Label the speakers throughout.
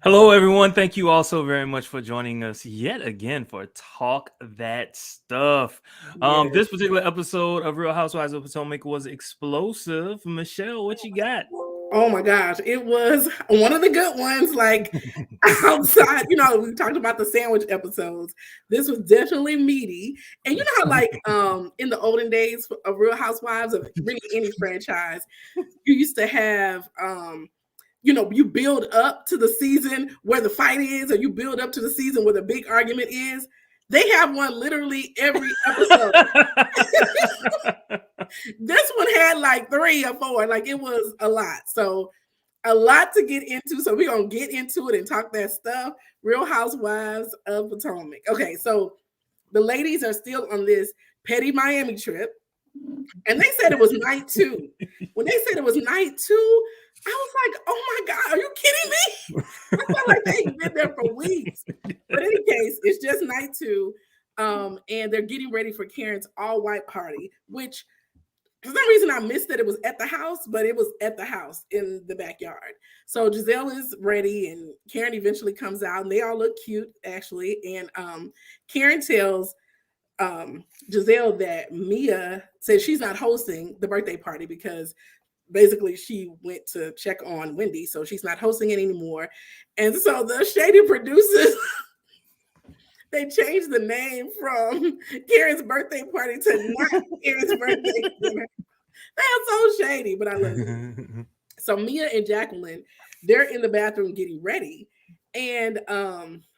Speaker 1: Hello, everyone. Thank you all so very much for joining us yet again for Talk That Stuff.
Speaker 2: Yes.
Speaker 1: This particular episode of Real Housewives of Potomac was explosive. Michelle, what you got?
Speaker 2: Oh my gosh, it was one of the good ones. Like outside, we talked about the sandwich episodes. This was definitely meaty. And you know how, like, in the olden days of Real Housewives of really any franchise, you used to have you build up to the season where the fight is, or you build up to the season where the big argument is. They have one literally every episode. This one had like 3 or 4. Like, it was a lot. So a lot to get into. So we're gonna get into it and talk that stuff. Real Housewives of Potomac. Okay, so the ladies are still on this petty Miami trip. And they said it was night 2. When they said it was night 2, I was like, oh my God, are you kidding me? I felt like they'd been there for weeks. But in any case, it's just night 2. And they're getting ready for Karen's all-white party, which for some reason I missed that it was at the house, but it was at the house in the backyard. So Giselle is ready, and Karen eventually comes out, and they all look cute actually. And Karen tells Giselle that Mia says she's not hosting the birthday party because basically she went to check on Wendy, so she's not hosting it anymore. And so the shady producers they changed the name from Karen's birthday party to not Karen's birthday dinner. That's so shady, but I love it. So Mia and Jacqueline, they're in the bathroom getting ready. And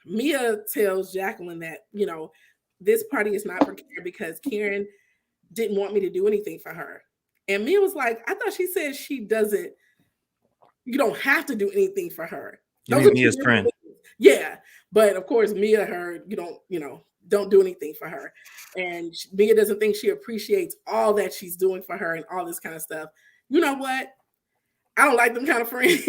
Speaker 2: Mia tells Jacqueline that, this party is not for Karen because Karen didn't want me to do anything for her. And Mia was like, I thought she said you don't have to do anything for her.
Speaker 1: You
Speaker 2: Those
Speaker 1: mean
Speaker 2: are 2
Speaker 1: Mia's
Speaker 2: different
Speaker 1: friend?
Speaker 2: things. Yeah. But of course, Mia heard, don't do anything for her. And Mia doesn't think she appreciates all that she's doing for her and all this kind of stuff. You know what? I don't like them kind of friends.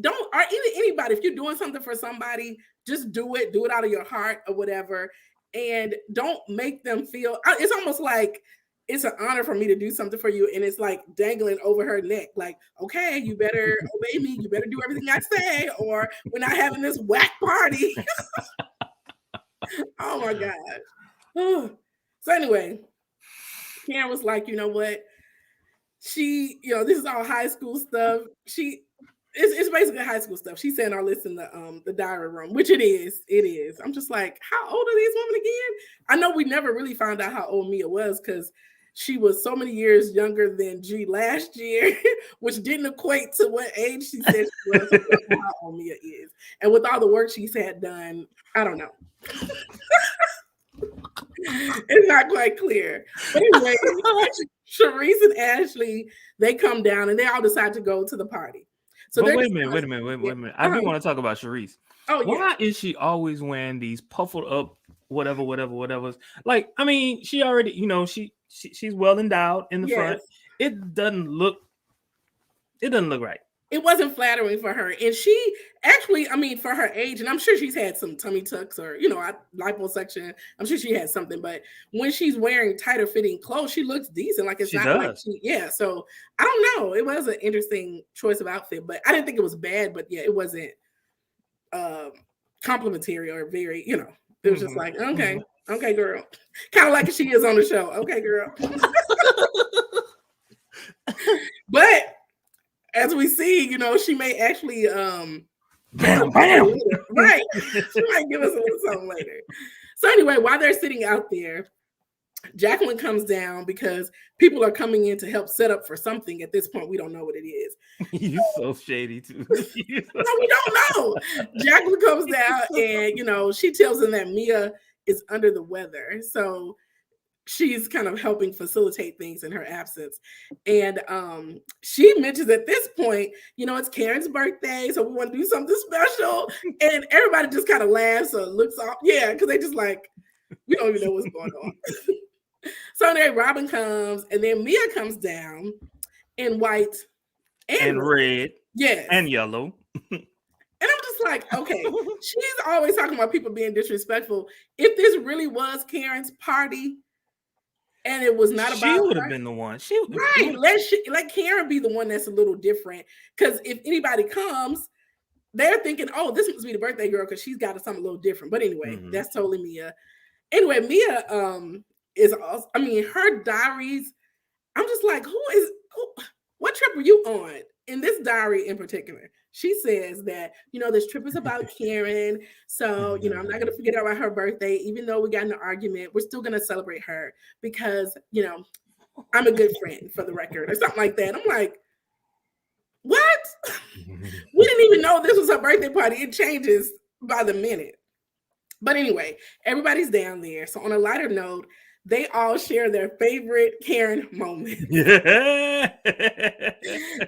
Speaker 2: Don't, or even anybody, if you're doing something for somebody, just do it out of your heart or whatever. And don't make them feel, it's almost like it's an honor for me to do something for you. And it's like dangling over her neck. Like, okay, you better obey me. You better do everything I say, or we're not having this whack party. Oh my God. So anyway, Karen was like, you know what? This is all high school stuff. It's basically high school stuff. She's saying all this in the diary room, which it is. It is. I'm just like, how old are these women again? I know we never really found out how old Mia was because she was so many years younger than G last year, which didn't equate to what age she said she was. So we don't know how old Mia is. And with all the work she's had done, I don't know. It's not quite clear. But anyway, Sharice and Ashley, they come down and they all decide to go to the party. So
Speaker 1: But
Speaker 2: they're
Speaker 1: wait a
Speaker 2: just
Speaker 1: minute. I do want to talk about Sharice.
Speaker 2: Oh yeah.
Speaker 1: Why is she always wearing these puffled up whatever? Like, I mean, she already, she's well endowed in the front.
Speaker 2: Yes.
Speaker 1: It doesn't look right.
Speaker 2: It wasn't flattering for her. And she actually, I mean, for her age, and I'm sure she's had some tummy tucks or, liposuction. I'm sure she had something. But when she's wearing tighter fitting clothes, she looks decent. Like, it's
Speaker 1: She
Speaker 2: not
Speaker 1: does.
Speaker 2: like yeah. So I don't know. It was an interesting choice of outfit, but I didn't think it was bad. But yeah, it wasn't complimentary or very, it was just like, okay, girl. Kind of like she is on the show. Okay, girl. But as we see, she may actually
Speaker 1: bam.
Speaker 2: Right. She might give us a little something later. So anyway, while they're sitting out there, Jacqueline comes down because people are coming in to help set up for something. At this point, we don't know what it is.
Speaker 1: You're so shady too.
Speaker 2: No, we don't know. Jacqueline comes down and she tells them that Mia is under the weather. So she's kind of helping facilitate things in her absence. And she mentions at this point, it's Karen's birthday, so we want to do something special. And everybody just kind of laughs or looks off. Yeah, because they just like, we don't even know what's going on. So then Robin comes, and then Mia comes down in white
Speaker 1: and red.
Speaker 2: Yes.
Speaker 1: And yellow.
Speaker 2: And I'm just like, okay, she's always talking about people being disrespectful. If this really was Karen's party, and it was not about
Speaker 1: she would have been the one.
Speaker 2: Let Karen be the one that's a little different. Because if anybody comes, they're thinking, oh, this must be the birthday girl because she's got something a little different. But anyway, that's totally Mia. Anyway, Mia is also, I mean, her diaries, I'm just like, what trip were you on? In this diary in particular, she says that, this trip is about Karen. So, I'm not going to forget about her birthday. Even though we got in an argument, we're still going to celebrate her because, I'm a good friend for the record or something like that. I'm like, what? We didn't even know this was her birthday party. It changes by the minute. But anyway, everybody's down there. So on a lighter note, they all share their favorite Karen moment.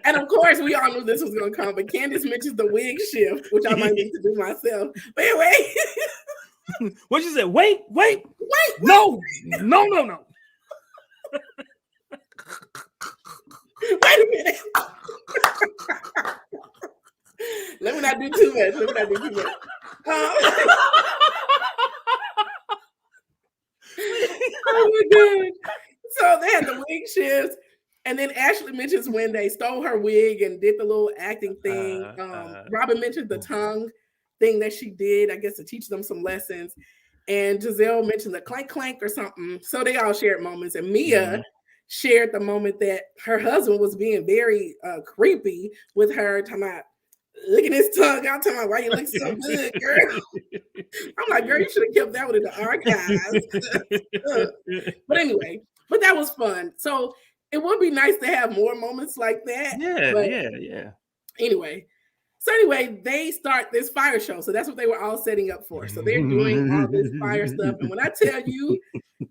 Speaker 2: And of course, we all knew this was going to come. But Candace mentions the wig shift, which I might need to do myself. But anyway.
Speaker 1: What you said? Wait. No.
Speaker 2: Wait a minute. Let me not do too much. Oh my God. So they had the wig shifts. And then Ashley mentions when they stole her wig and did the little acting thing. Robin mentioned the tongue thing that she did, I guess, to teach them some lessons. And Giselle mentioned the clank clank or something. So they all shared moments. And Mia shared the moment that her husband was being very creepy with her, talking about, look at his tongue. I'm talking about, why you look so good, girl. I'm like, girl, you should have kept that one in the archives. But anyway, that was fun. So it would be nice to have more moments like that.
Speaker 1: Yeah.
Speaker 2: Anyway, they start this fire show. So that's what they were all setting up for. So they're doing all this fire stuff. And when I tell you,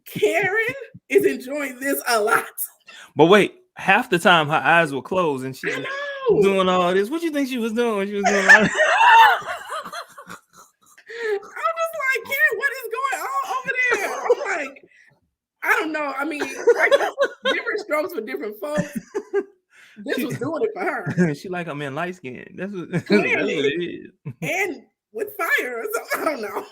Speaker 2: Karen is enjoying this a lot.
Speaker 1: But wait, half the time her eyes were closed and she was doing all this. What do you think she was doing when she was doing all this?
Speaker 2: I'm just like, Karen, what is going on over there? I'm like, I don't know. I mean, different strokes for different folks. This was doing it for her.
Speaker 1: She like, I'm in light skin. That's what it is. And
Speaker 2: with fire or something. I don't know.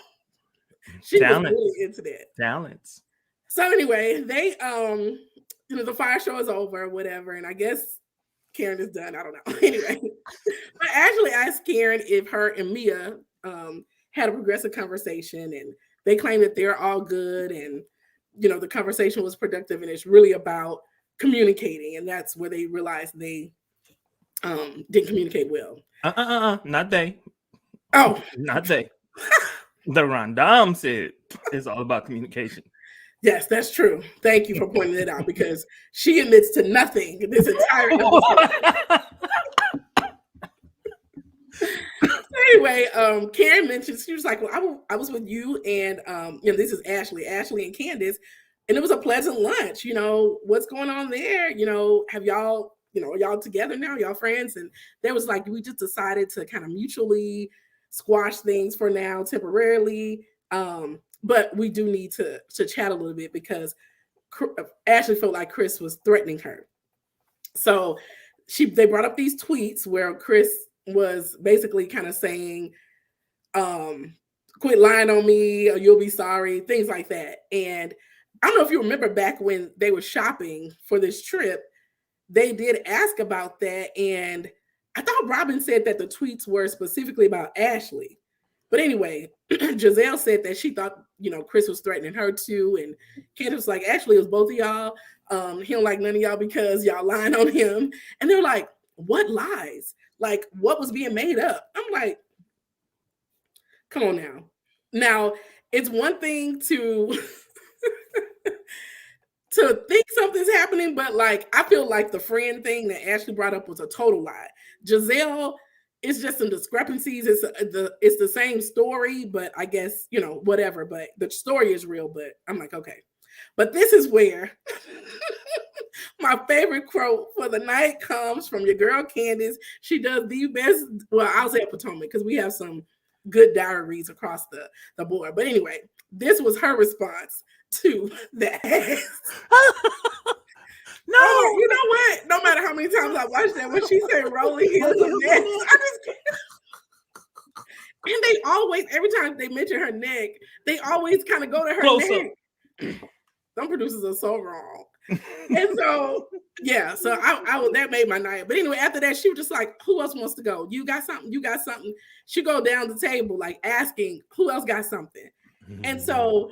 Speaker 2: She was really into that.
Speaker 1: Talents.
Speaker 2: So anyway, they the fire show is over, whatever, and I guess Karen is done. I don't know. Anyway, I actually asked Karen if her and Mia had a progressive conversation, and they claim that they're all good, and the conversation was productive, and it's really about communicating, and that's where they realized they didn't communicate well.
Speaker 1: Not they.
Speaker 2: Oh,
Speaker 1: not they. The Rondam said it's all about communication.
Speaker 2: Yes, that's true. Thank you for pointing it out, because she admits to nothing this entire episode. Anyway, Karen mentioned, she was like, well, I was with you and this is Ashley and Candace, and it was a pleasant lunch. What's going on there? Have y'all, are y'all together now? Y'all friends? And there was like, we just decided to kind of mutually squash things for now temporarily. But we do need to chat a little bit, because Ashley felt like Chris was threatening her. So they brought up these tweets where Chris was basically kind of saying, quit lying on me or you'll be sorry, things like that. And I don't know if you remember back when they were shopping for this trip, they did ask about that. And I thought Robin said that the tweets were specifically about Ashley. But anyway, Giselle said that she thought, Chris was threatening her too. And Candace was like, actually, it was both of y'all. He don't like none of y'all because y'all lying on him. And they're like, what lies? Like, what was being made up? I'm like, come on now. Now, it's one thing to to think something's happening, but like, I feel like the friend thing that Ashley brought up was a total lie. Giselle, it's just some discrepancies. It's the same story, but I guess, whatever. But the story is real, but I'm like, okay. But this is where my favorite quote for the night comes from your girl, Candace. She does the best. Well, I'll say Potomac, because we have some good diaries across the board. But anyway, this was her response to that. No, you know what? No matter how many times I watched that, when she said rolling heels of neck, I just can't. And they always, every time they mention her neck, they always kind of go to her neck. Some producers are so wrong. And so, yeah, so I that made my night. But anyway, after that, she was just like, who else wants to go? You got something? You got something? She go down the table, like asking who else got something. And so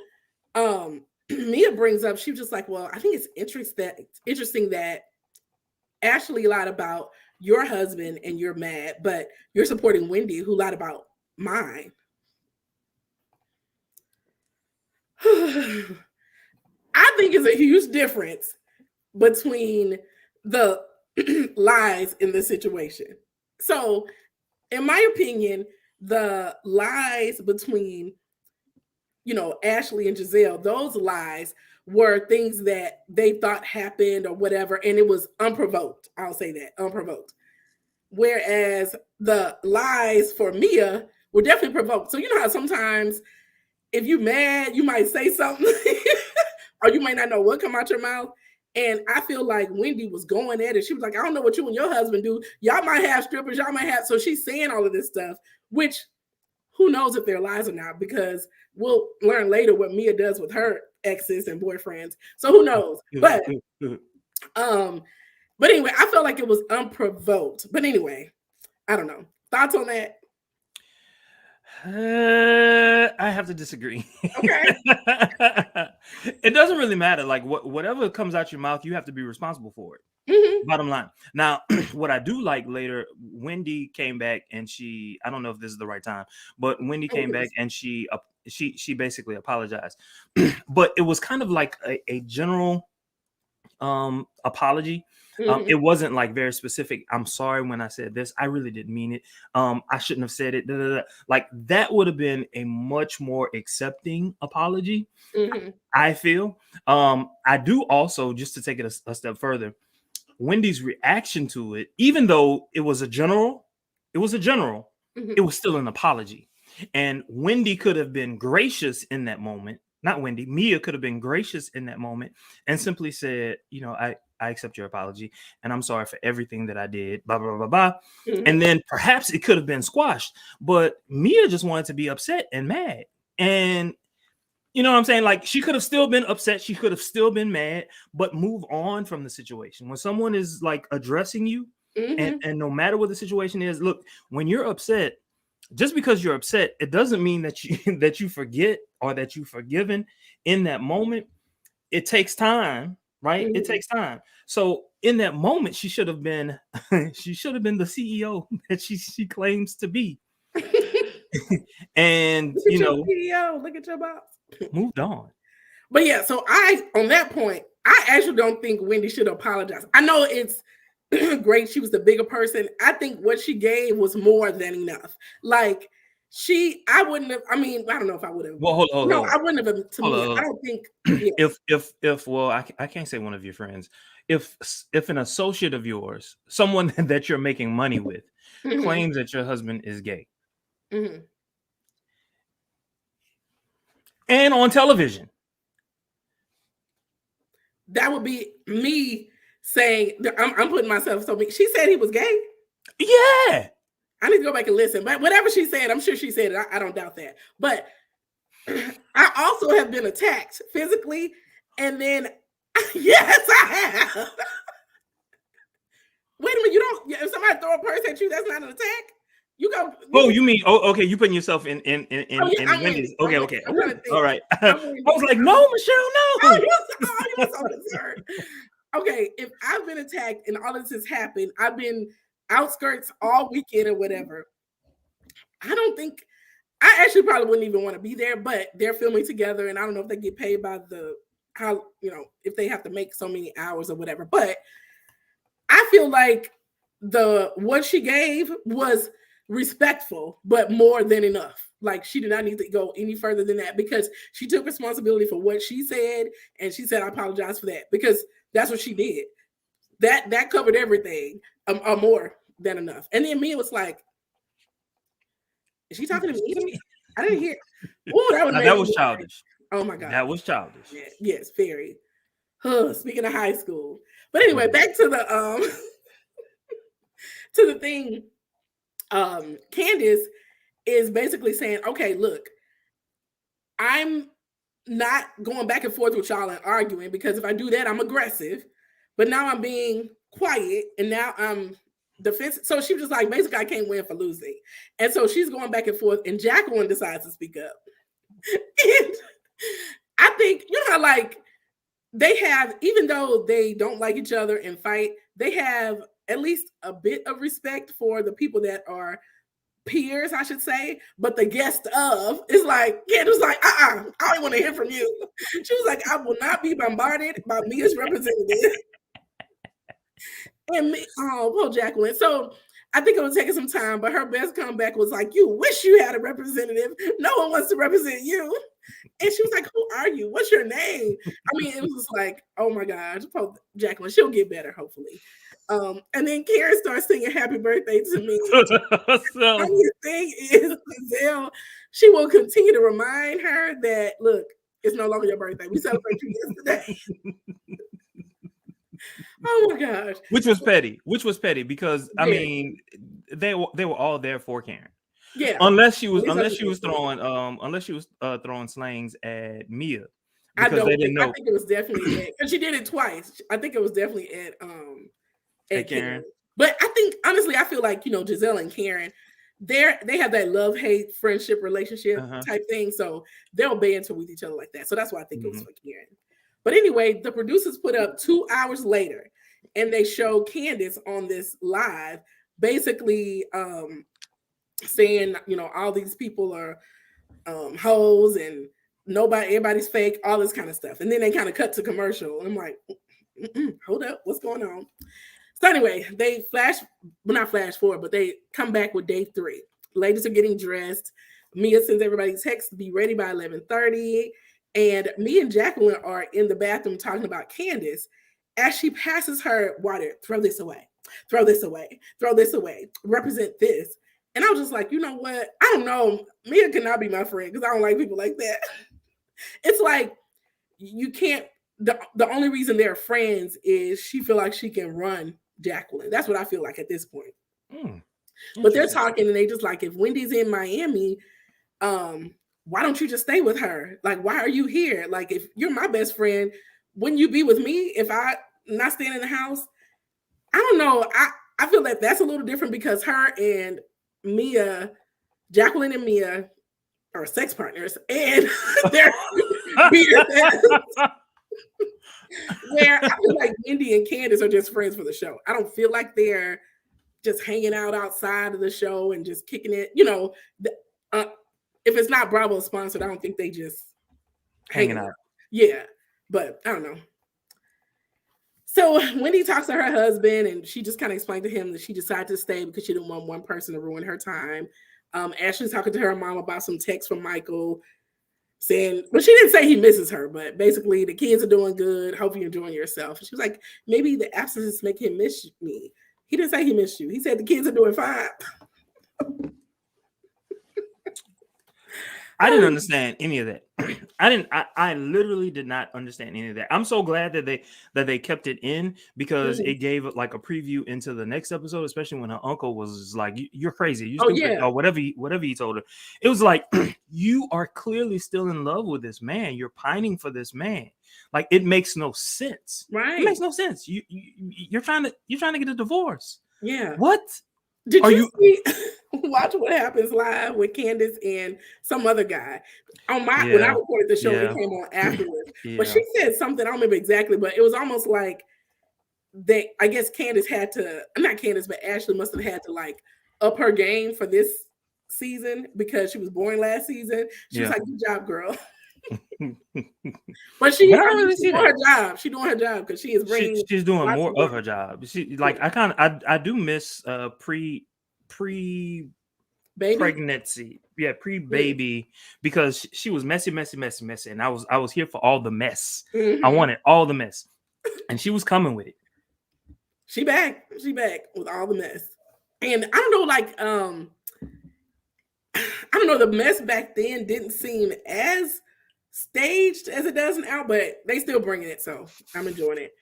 Speaker 2: Mia brings up, she was just like, well, I think it's interesting that Ashley lied about your husband and you're mad, but you're supporting Wendy who lied about mine. I think it's a huge difference between the lies in this situation. So, in my opinion, the lies between, Ashley and Giselle, those lies were things that they thought happened or whatever, and it was unprovoked. I'll say that, unprovoked. Whereas the lies for Mia were definitely provoked. So, you know how sometimes if you're mad, you might say something or you might not know what come out your mouth. And I feel like Wendy was going at it. She was like, I don't know what you and your husband do. Y'all might have strippers. Y'all might have. So she's saying all of this stuff, which who knows if they're lies or not, because we'll learn later what Mia does with her exes and boyfriends. So who knows? But anyway, I felt like it was unprovoked. But anyway, I don't know. Thoughts on that?
Speaker 1: I have to disagree.
Speaker 2: Okay.
Speaker 1: It doesn't really matter. Like whatever comes out your mouth, you have to be responsible for it.
Speaker 2: Mm-hmm.
Speaker 1: Bottom line. Now, what I do like later, Wendy came back and I don't know if this is the right time, but Wendy came back and she basically apologized. But it was kind of like a general apology.
Speaker 2: Mm-hmm.
Speaker 1: It wasn't like very specific. I'm sorry when I said this. I really didn't mean it. I shouldn't have said it. Like that would have been a much more accepting apology.
Speaker 2: Mm-hmm.
Speaker 1: I feel. I do also, just to take it a step further, Wendy's reaction to it, even though it was a general,
Speaker 2: Mm-hmm.
Speaker 1: it was still an apology. And Wendy could have been gracious in that moment. Not Wendy, Mia could have been gracious in that moment and simply said, I accept your apology and I'm sorry for everything that I did, blah, blah, blah, blah.
Speaker 2: Mm-hmm.
Speaker 1: And then perhaps it could have been squashed, but Mia just wanted to be upset and mad. And you know what I'm saying? Like she could have still been upset. She could have still been mad, but move on from the situation. When someone is like addressing you
Speaker 2: Mm-hmm.
Speaker 1: and no matter what the situation is, look, when you're upset, just because you're upset, it doesn't mean that you that you forget or that you've forgiven in that moment. It takes time, right?
Speaker 2: Mm-hmm.
Speaker 1: It takes time. So in that moment, she should have been the CEO that she claims to be. And
Speaker 2: Look at your CEO, look at your boss.
Speaker 1: Moved on.
Speaker 2: But yeah, so on that point, I actually don't think Wendy should apologize. I know it's great. She was the bigger person. I think what she gave was more than enough. Like I wouldn't have. I mean, I don't know if I would have.
Speaker 1: Well, hold on.
Speaker 2: I wouldn't have. To me, I don't think.
Speaker 1: Yeah. If well, I can't say one of your friends. If an associate of yours, someone that you're making money with,
Speaker 2: mm-hmm.
Speaker 1: claims that your husband is gay,
Speaker 2: mm-hmm.
Speaker 1: and on television,
Speaker 2: that would be me saying, I'm putting myself so big. She said he was gay.
Speaker 1: Yeah.
Speaker 2: I need to go back and listen. But whatever she said, I'm sure she said it. I don't doubt that. But I also have been attacked physically. And then, yes, I have. Wait a minute. If somebody throw a purse at you, that's not an attack? You go.
Speaker 1: Oh, you mean? Oh, okay. You putting yourself in Wendy's. Okay. All right. I was like, no, Michelle, no.
Speaker 2: Oh, you so concerned. Okay, if I've been attacked and all of this has happened, I've been outskirts all weekend or whatever. I actually probably wouldn't even want to be there, but they're filming together, and I don't know if they get paid by if they have to make so many hours or whatever. But I feel like what she gave was respectful, but more than enough. Like she did not need to go any further than that because she took responsibility for what she said, and she said, "I apologize for that," because that's what she did. That covered everything, more than enough. And then Mia was like, "Is she talking to me? I didn't hear." Oh, that was
Speaker 1: childish.
Speaker 2: Oh my god,
Speaker 1: that was childish.
Speaker 2: Yeah, yes, very. Speaking of high school, but anyway, back to the to the thing. Candace is basically saying, "Okay, look, I'm not going back and forth with y'all and arguing, because if I do that, I'm aggressive. But now I'm being quiet, and now I'm defensive. So she was just like, basically, I can't win for losing. And so she's going back and forth, and Jacqueline decides to speak up. And I think, you know, like, they have, even though they don't like each other and fight, they have at least a bit of respect for the people that are peers, I should say, but the guest of is like, yeah, it was like, I don't want to hear from you. She was like, I will not be bombarded by me as representative. And me, oh, poor Jacqueline. So I think it was taking some time, but her best comeback was like, you wish you had a representative. No one wants to represent you. And she was like, who are you? What's your name? I mean, it was just like, oh my gosh, poor Jacqueline. She'll get better, hopefully. And then Karen starts singing happy birthday to me. Funny thing is, Giselle, she will continue to remind her that, look, it's no longer your birthday. We celebrated you yesterday. Oh my gosh.
Speaker 1: Which was petty because I mean they were all there for Karen.
Speaker 2: Yeah.
Speaker 1: Unless she was throwing slangs at Mia.
Speaker 2: I think it was definitely Ed, because she did it twice. I think it was definitely at Karen. But I think, honestly, I feel like, you know, Giselle and Karen, they have that love-hate friendship relationship type thing. So they'll banter with each other like that. So that's why I think it was for Karen. But anyway, the producers put up 2 hours later, and they show Candace on this live, basically saying, you know, all these people are hoes and everybody's fake, all this kind of stuff. And then they kind of cut to commercial. And I'm like, hold up, what's going on? So anyway, they not flash forward, but they come back with day 3. Ladies are getting dressed. Mia sends everybody text to be ready by 11:30. And me and Jacqueline are in the bathroom talking about Candace as she passes her water. Throw this away. Throw this away. Throw this away. Represent this. And I was just like, you know what? I don't know. Mia cannot be my friend because I don't like people like that. It's like, you can't, the only reason they're friends is she feel like she can run Jacqueline. That's what I feel like at this point. But they're talking, and they just like, if Wendy's in Miami, why don't you just stay with her? Like, why are you here? Like, if you're my best friend, wouldn't you be with me if I not staying in the house? I don't know. I feel like that's a little different because her and Mia, Jacqueline and Mia are sex partners, and they're where I feel like Wendy and Candace are just friends for the show. I don't feel like they're just hanging out outside of the show and just kicking it. You know, if it's not Bravo sponsored, I don't think they just hanging out. Yeah, but I don't know. So Wendy talks to her husband, and she just kind of explained to him that she decided to stay because she didn't want one person to ruin her time. Ashley's talking to her mom about some text from Michael saying, well, she didn't say he misses her, but basically the kids are doing good. Hope you're enjoying yourself. And she was like, maybe the absences make him miss me. He didn't say he missed you. He said the kids are doing fine.
Speaker 1: I didn't understand any of that. I literally did not understand any of that. I'm so glad that they kept it in because it gave like a preview into the next episode, especially when her uncle was like, you're crazy, you stupid, or whatever he told her. It was like, you are clearly still in love with this man. You're pining for this man. Like, it makes no sense.
Speaker 2: Right.
Speaker 1: It makes no sense. You're trying to get a divorce.
Speaker 2: Yeah.
Speaker 1: What?
Speaker 2: Did you see, watch What Happens Live with Candace and some other guy? When I recorded the show, it came on afterwards. But she said something, I don't remember exactly, but it was almost like I guess Candace had to, not Candace, but Ashley must have had to like up her game for this season because she was born last season. She was like, good job, girl. But she's doing her job. She's doing her job because she is bringing.
Speaker 1: She's doing more of her job. She like I do miss pre
Speaker 2: baby
Speaker 1: pregnancy, pre-baby, because she was messy, and I was here for all the mess. I wanted all the mess, and she was coming with it.
Speaker 2: She back with all the mess, and I don't know, like I don't know, the mess back then didn't seem as staged as it does now, but they still bringing it, so I'm enjoying it.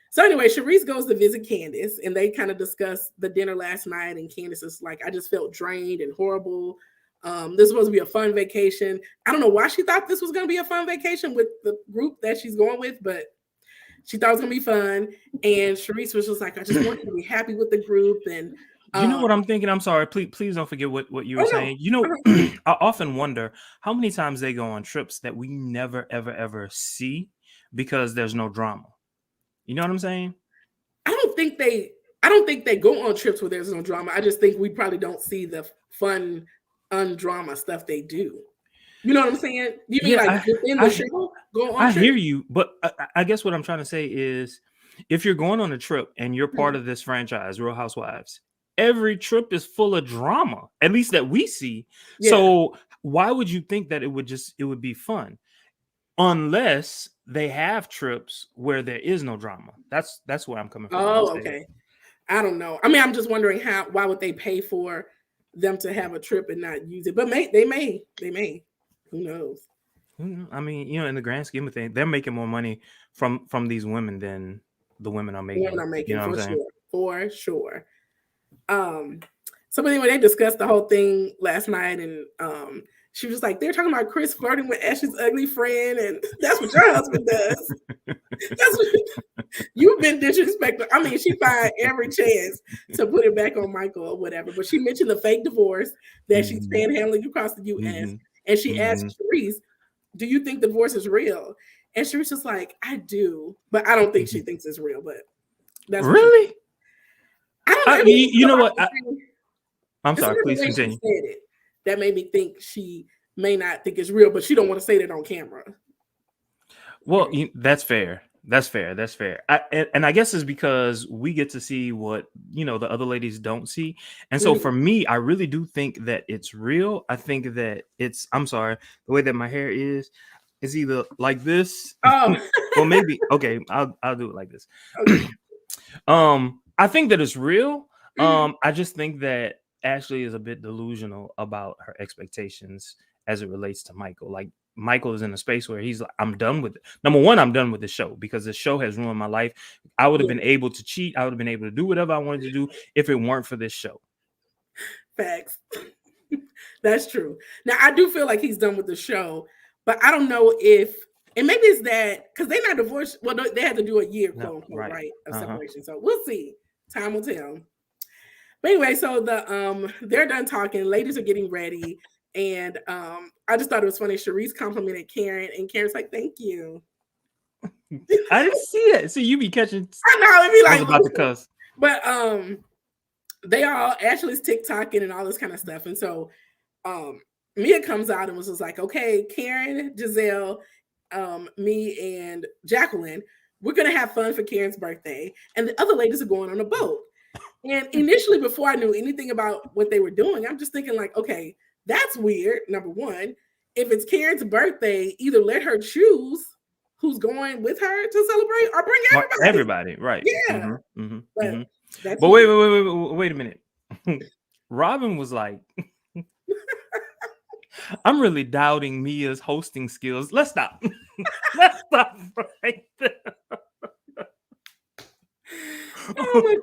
Speaker 2: So anyway, Charisse goes to visit Candace, and they kind of discuss the dinner last night, and Candace is like, I just felt drained and horrible. This is supposed to be a fun vacation. I don't know why she thought this was going to be a fun vacation with the group that she's going with, but she thought it was going to be fun. And Sharice was just like, I just want you to be happy with the group. And
Speaker 1: you know what I'm thinking? I'm sorry. Please don't forget what you were saying. You know, I often wonder how many times they go on trips that we never, ever see because there's no drama. You know what I'm saying?
Speaker 2: I don't think they go on trips where there's no drama. I just think we probably don't see the fun, undrama stuff they do. You know what I'm saying? You mean like within the show go on trips?
Speaker 1: I hear you, but I guess what I'm trying to say is if you're going on a trip and you're part of this franchise, Real Housewives, every trip is full of drama, at least that we see. Yeah. So why would you think that it would be fun? Unless they have trips where there is no drama. That's where I'm coming from.
Speaker 2: Oh, okay. I don't know. I mean, I'm just wondering why would they pay for them to have a trip and not use it? But they may. Who knows?
Speaker 1: I mean, you know, in the grand scheme of things, they're making more money from these women than the women are making. You know
Speaker 2: for sure. So anyway, they discussed the whole thing last night, and she was like, they're talking about Chris flirting with Ashley's ugly friend, and that's what your husband does. That's what you've been disrespectful. I mean, she found every chance to put it back on Michael or whatever, but she mentioned the fake divorce that she's panhandling across the U.S. And she asked Sharice, do you think the divorce is real? And Sharice was like, I do, but I don't think she thinks it's real. But that's
Speaker 1: really.
Speaker 2: I don't know.
Speaker 1: You know what? I'm sorry. Please continue.
Speaker 2: That made me think she may not think it's real, but she don't want to say that on camera.
Speaker 1: Well, that's fair. That's fair. And I guess it's because we get to see what, you know, the other ladies don't see. And so for me, I really do think that it's real. I think that I'm sorry, the way that my hair is either like this. Or maybe, okay, I'll do it like this. Okay. I think that it's real. I just think that Ashley is a bit delusional about her expectations as it relates to Michael. Like, Michael is in a space where he's like, I'm done with it. Number one, I'm done with the show because the show has ruined my life. I would have been able to cheat. I would have been able to do whatever I wanted to do if it weren't for this show.
Speaker 2: Facts. That's true. Now, I do feel like he's done with the show, but I don't know if, and maybe it's that, because they're not divorced. Well, they had to do a year, quote unquote, right, of separation. So we'll see. Time will tell. But anyway, so they're done talking. Ladies are getting ready. And I just thought it was funny. Sharice complimented Karen, and Karen's like, "Thank you."
Speaker 1: I didn't see that. So you be catching.
Speaker 2: I know it'd be like
Speaker 1: I was about to cuss.
Speaker 2: But they all Ashley's TikToking and all this kind of stuff, and so Mia comes out and was just like, "Okay, Karen, Giselle, me, and Jacqueline, we're gonna have fun for Karen's birthday, and the other ladies are going on a boat." And initially, before I knew anything about what they were doing, I'm just thinking like, okay. That's weird. Number one, if it's Karen's birthday, either let her choose who's going with her to celebrate, or bring everybody.
Speaker 1: Everybody, right?
Speaker 2: Yeah.
Speaker 1: But wait a minute. Robin was like, "I'm really doubting Mia's hosting skills." Let's stop. Let's stop right there.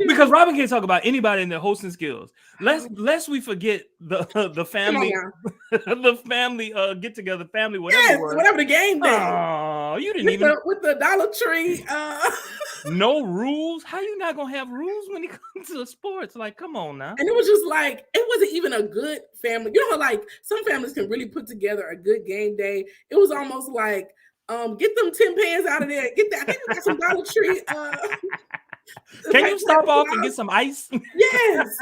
Speaker 1: Because Robin can't talk about anybody in their hosting skills. Lest we forget the family, the family get together, family whatever.
Speaker 2: Yes, whatever the game day.
Speaker 1: Oh, you didn't even
Speaker 2: with the Dollar Tree.
Speaker 1: No rules. How you not gonna have rules when it comes to sports? Like, come on now.
Speaker 2: And it was just like it wasn't even a good family. You know how like some families can really put together a good game day. It was almost like get them 10 pans out of there. Get that. I think you got some Dollar Tree.
Speaker 1: Can you stop off and get some ice?
Speaker 2: Yes.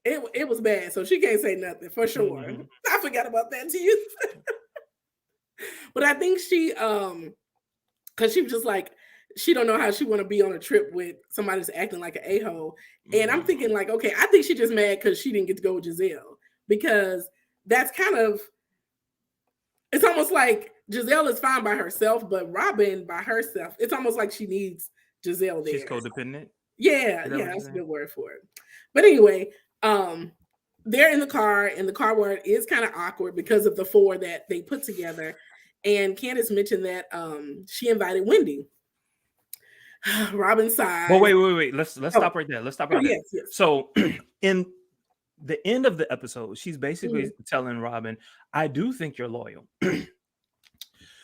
Speaker 2: It was bad. So she can't say nothing for sure. I forgot about that too. But I think she because she was just like, she don't know how she want to be on a trip with somebody that's acting like an a-hole. And I'm thinking like, okay, I think she's just mad because she didn't get to go with Giselle. Because that's kind of, it's almost like Giselle is fine by herself, but Robin by herself, it's almost like she needs Giselle there.
Speaker 1: She's codependent.
Speaker 2: Yeah, that's a good word for it. But anyway, they're in the car, and the car word is kind of awkward because of the four that they put together. And Candace mentioned that she invited Wendy. Robin sighed.
Speaker 1: Well, wait. Let's stop right there. Let's stop right there.
Speaker 2: Yes.
Speaker 1: So the end of the episode, she's basically telling Robin, I do think you're loyal.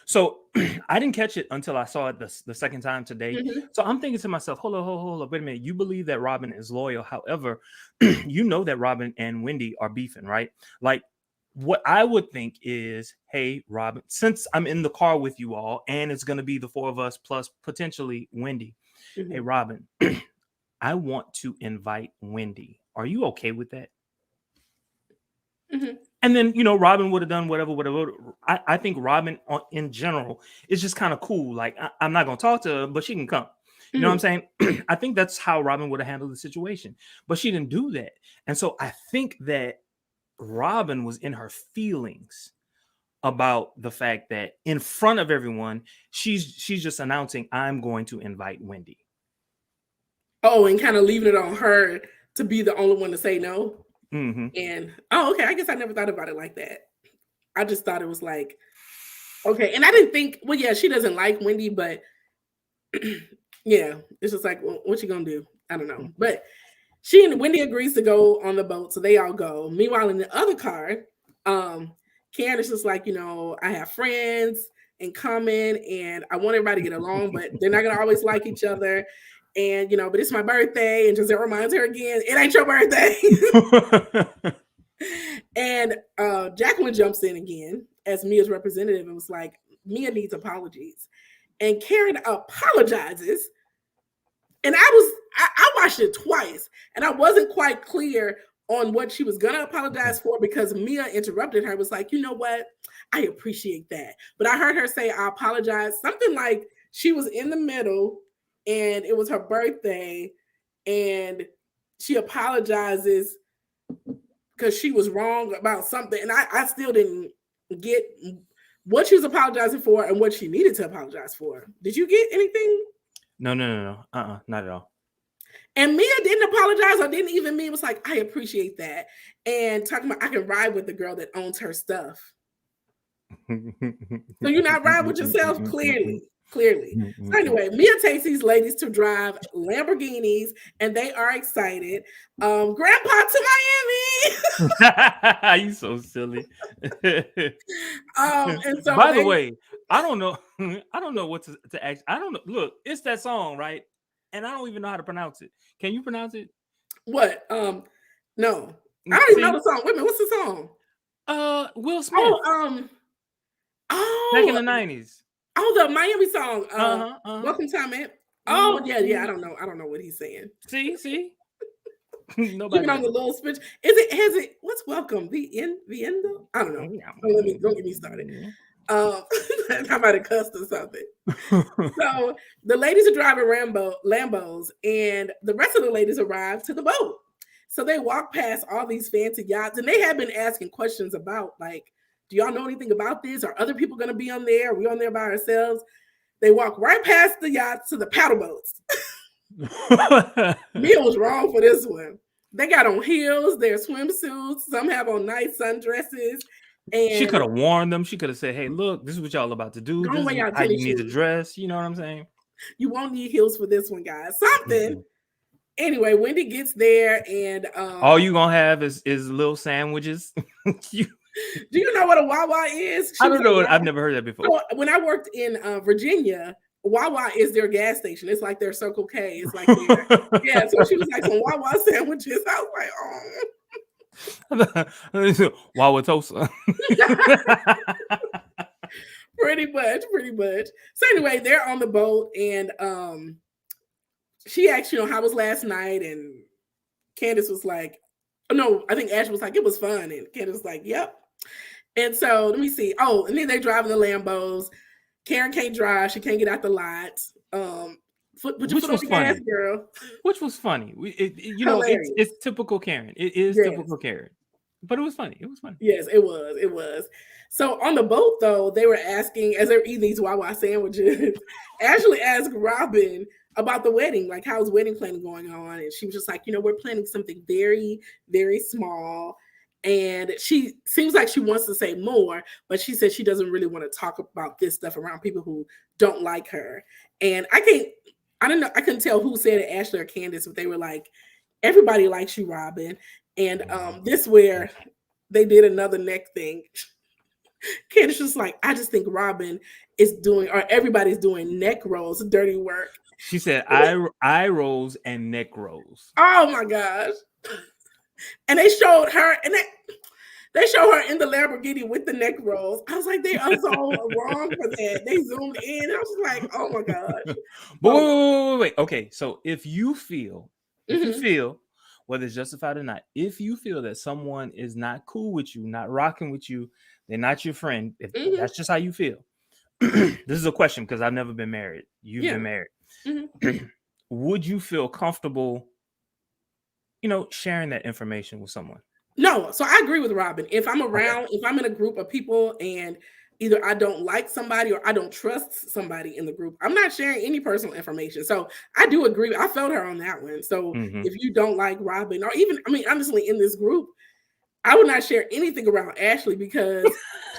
Speaker 1: So I didn't catch it until I saw it the second time today. So I'm thinking to myself, hold on, wait a minute. You believe that Robin is loyal. However, you know that Robin and Wendy are beefing, right? Like, what I would think is, hey, Robin, since I'm in the car with you all, and it's going to be the four of us plus potentially Wendy. Hey, Robin, I want to invite Wendy. Are you okay with that? And then, you know, Robin would have done whatever. I think Robin in general is just kind of cool. Like, I'm not going to talk to her, but she can come. You know what I'm saying? I think that's how Robin would have handled the situation, but she didn't do that. And so I think that Robin was in her feelings about the fact that in front of everyone, she's just announcing, I'm going to invite Wendy.
Speaker 2: Oh, and kind of leaving it on her to be the only one to say no. And okay, I guess I never thought about it like that. I just thought it was like, okay, and I didn't think, well, yeah, she doesn't like Wendy, but yeah, it's just like, well, what you gonna do? I don't know. But she and Wendy agrees to go on the boat, so they all go. Meanwhile, in the other car, Karen is just like, you know, I have friends in common, and I want everybody to get along, but they're not gonna always like each other. And, you know, but it's my birthday. And Giselle reminds her again, it ain't your birthday. And Jacqueline jumps in again as Mia's representative and was like, Mia needs apologies. And Karen apologizes. And I watched it twice. And I wasn't quite clear on what she was going to apologize for because Mia interrupted her, was like, you know what? I appreciate that. But I heard her say, I apologize. Something like she was in the middle and it was her birthday, and she apologizes because she was wrong about something. And I still didn't get what she was apologizing for and what she needed to apologize for. Did you get anything?
Speaker 1: No. Not at all.
Speaker 2: And Mia didn't apologize or didn't even mean, was like, I appreciate that. And talking about, I can ride with the girl that owns her stuff. So you're not riding with yourself? Clearly. So anyway, Mia takes these ladies to drive Lamborghinis, and they are excited. Grandpa to
Speaker 1: Miami. You so silly.
Speaker 2: And so
Speaker 1: by the way, I don't know what to ask. I don't know. Look, it's that song, right? And I don't even know how to pronounce it. Can you pronounce it?
Speaker 2: What? No. I don't even know the song. Wait a minute, what's the
Speaker 1: song? Will Smith. Back in the 90s.
Speaker 2: Oh, the Miami song. Welcome Time. Oh, yeah. I don't know what he's saying.
Speaker 1: See?
Speaker 2: Nobody. Even on the little speech. Has it? What's welcome? The end? I don't know. Don't get me started. I might have cussed or something. So the ladies are driving Lambos, and the rest of the ladies arrive to the boat. So they walk past all these fancy yachts, and they have been asking questions about, like, do y'all know anything about this? Are other people going to be on there? Are we on there by ourselves? They walk right past the yachts to the paddle boats. Mia was wrong for this one. They got on heels, their swimsuits. Some have on nice sundresses. And
Speaker 1: she could have warned them. She could have said, hey, look, this is what y'all about to do. This is how you need to dress. You know what I'm saying?
Speaker 2: You won't need heels for this one, guys. Something. Anyway, Wendy gets there, and
Speaker 1: all you gonna have is little sandwiches.
Speaker 2: Do you know what a Wawa is?
Speaker 1: I don't know. I've never heard that before.
Speaker 2: So when I worked in Virginia, Wawa is their gas station. It's like their Circle K. It's like yeah. So she was like some Wawa sandwiches. I was like, oh.
Speaker 1: Wawa toaster.
Speaker 2: Pretty much. So anyway, they're on the boat, and she asked, how was last night? And Candace was like, no, I think Ash was like, it was fun. And Candace was like, yep. And so let me see. Oh, and then they're driving the Lambos. Karen can't drive. She can't get out the lot. Which was funny, girl.
Speaker 1: Which was funny. It's typical Karen. It is typical Karen. But it was funny.
Speaker 2: Yes, it was. So on the boat, though, they were asking, as they're eating these Wawa sandwiches, Ashley asked Robin about the wedding, like how's wedding planning going on? And she was just like, we're planning something very, very small. And she seems like she wants to say more, but she said she doesn't really want to talk about this stuff around people who don't like her. And I don't know, I couldn't tell who said it, Ashley or Candace, but they were like, everybody likes you, Robin. And this where they did another neck thing. Candace was like, I just think Robin is doing, or everybody's doing neck rolls, dirty work.
Speaker 1: She said eye rolls and neck rolls.
Speaker 2: Oh my gosh. And they showed her, and they show her in the Lamborghini with the neck rolls. I was like, they are so wrong for that. They zoomed in. I was like, oh my gosh.
Speaker 1: But wait. Okay, so if you feel, whether it's justified or not, if you feel that someone is not cool with you, not rocking with you, they're not your friend, if that's just how you feel. This is a question because I've never been married. You've been married. Would you feel comfortable, sharing that information with someone?
Speaker 2: No, so I agree with Robin. If I'm around, if I'm in a group of people and either I don't like somebody or I don't trust somebody in the group, I'm not sharing any personal information. So I do agree. I felt her on that one. So if you don't like Robin, or even, honestly, in this group, I would not share anything around Ashley because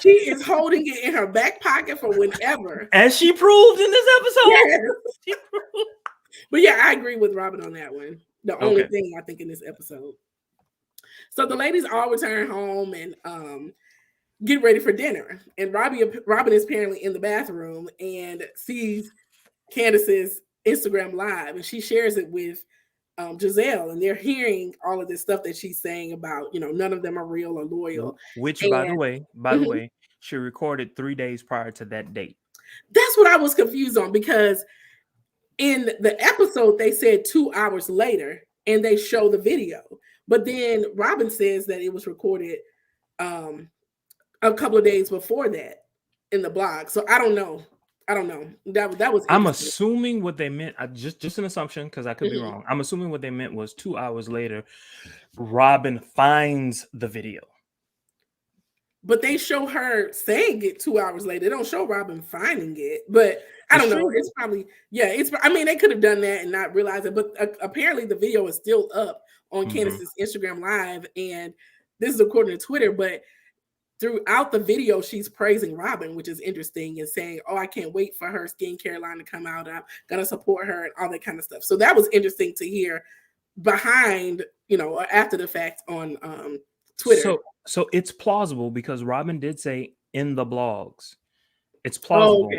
Speaker 2: she is holding it in her back pocket for whenever.
Speaker 1: As she proved in this episode.
Speaker 2: Yes. But yeah, I agree with Robin on that one. The only thing I think in this episode. So the ladies all return home and get ready for dinner. And Robin is apparently in the bathroom and sees Candace's Instagram live, and she shares it with Giselle, and they're hearing all of this stuff that she's saying about, none of them are real or loyal.
Speaker 1: Which, by the way, she recorded 3 days prior to that date.
Speaker 2: That's what I was confused on, because in the episode they said 2 hours later, and they show the video. But then Robin says that it was recorded a couple of days before that in the blog. So I don't know. That was.
Speaker 1: I'm assuming what they meant. Just an assumption because I could be wrong. I'm assuming what they meant was 2 hours later, Robin finds the video.
Speaker 2: But they show her saying it 2 hours later. They don't show Robin finding it. But I don't know. It's probably they could have done that and not realize it. But apparently the video is still up on Candace's Instagram live, and this is according to Twitter. But throughout the video, she's praising Robin, which is interesting, and saying, "Oh, I can't wait for her skincare line to come out. I'm gonna support her," and all that kind of stuff. So that was interesting to hear behind, or after the fact on Twitter.
Speaker 1: So it's plausible because Robin did say in the blogs, it's plausible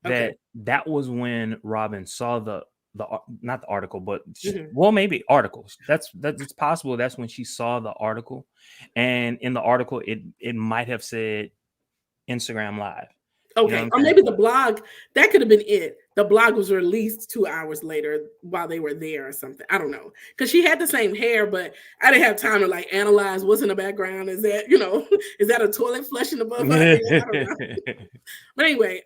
Speaker 1: that was when Robin saw the not the article, but maybe articles. That's it's possible that's when she saw the article, and in the article it might have said Instagram Live.
Speaker 2: Okay, or maybe the blog, that could have been it. The blog was released 2 hours later while they were there or something. I don't know, because she had the same hair, but I didn't have time to analyze what's in the background. Is that is that a toilet flushing above her head? I don't know. But anyway,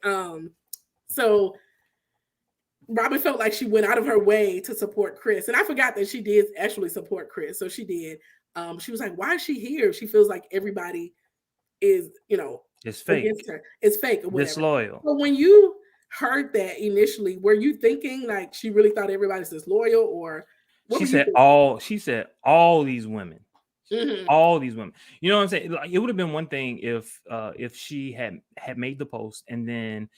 Speaker 2: so Robin felt like she went out of her way to support Chris, and I forgot that she did actually support Chris. So she did. She was like, "Why is she here?" She feels like everybody is,
Speaker 1: it's fake.
Speaker 2: It's fake or whatever.
Speaker 1: Disloyal.
Speaker 2: But when you heard that initially, were you thinking like she really thought everybody's disloyal, or
Speaker 1: she said all these women, all these women? You know what I'm saying? Like, it would have been one thing if she had made the post and then